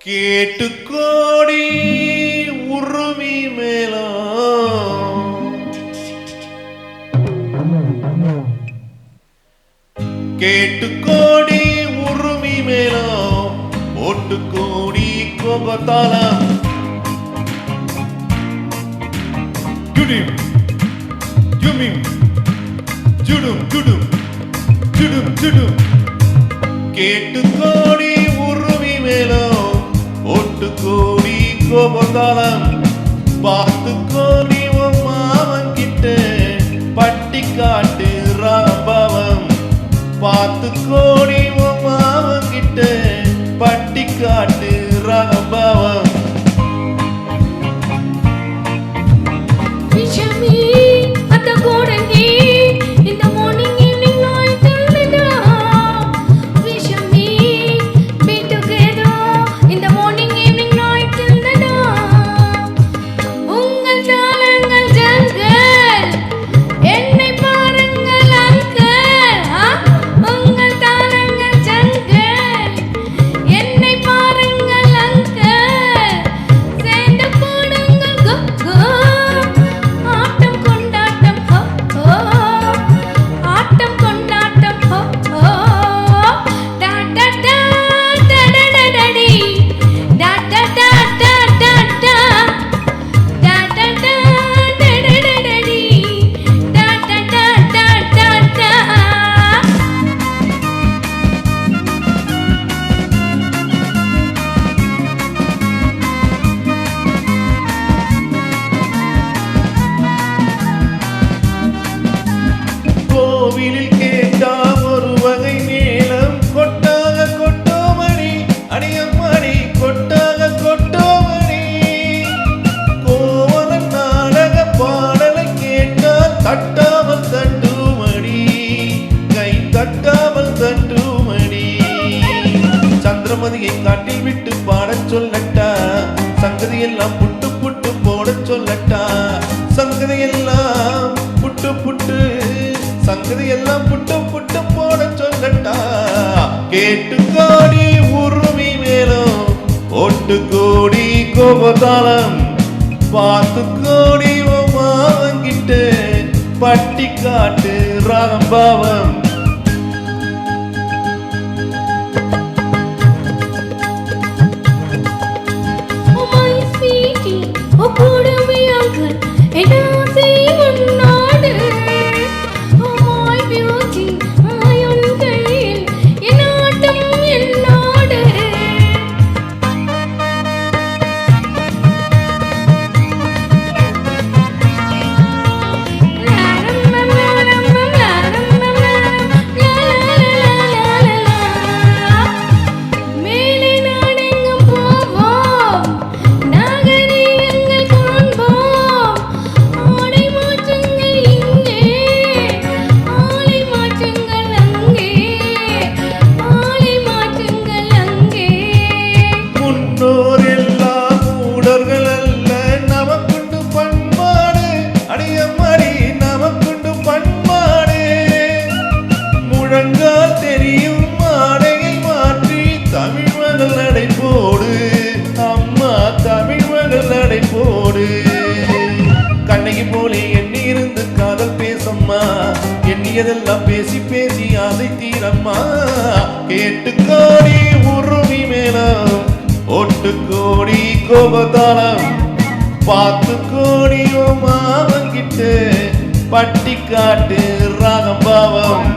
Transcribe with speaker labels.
Speaker 1: கேட்டுக்கோடி உருமி மேலும் கேட்டுக்கோடி உருமி மேலும் ஓட்டுக்கோடி கோபத்தாலம் ஜுடும் ஜுமிம் ஜுடும் ஜுடும் ஜுடும் ஜுடும் கேட்டுக்கோடி உருமி மேலும் ஓட்டுக்கோடி கோபத்தாலம் பார்த்துக்கோடி உன் மாமன் கிட்ட பட்டி காட்டு ராம்பாவம் பார்த்துக்கோடி உன் மாமன் கிட்ட பட்டி காட்டு ராம்பாவம் கோவிலில் கேட்டா ஒரு வகை மேளம் கொட்டாக கொட்டோமணி அடியம்மணி கொட்டாக கொட்டோமணி கோவலன் நாடக பாடலை கேட்டால் தட்டாமல் தட்டுமணி கை தட்டாமல் தட்டுமணி சந்திரமதியை காட்டில் விட்டு பாடச் சொல்லட்டா சங்கதியெல்லாம் புட்டு புட்டு போடச் சொல்லட்டா சங்கதியெல்லாம் புட்டு புட்டு சங்கதியெல்லாம் புட்டு புட்டு போட சொல்லட்டா கேட்டுக்கோடி உருமி மேலும் ஓட்டுக்கோடி கோபத்தாலம் பார்த்துக்கோடி மாவங்கிட்டு பட்டி காட்டு ராம்பாவம் தெரியும் மாடையை மாற்றி தமிழ் மகள் நடை போடு அம்மா தமிழ் மகள் நடை போடு கண்ணகி போலே எண்ணி இருந்து காதல் பேசம்மா எண்ணியதெல்லாம் பேசி பேசி ஆசை தீரம்மா கேட்டுக்கோடி உருமி மேலும் ஓட்டுக்கோடி கோபத்தாலம் பார்த்துக்கோடி மாவன் கிட்ட பட்டி காட்டு ராகம்பாவம்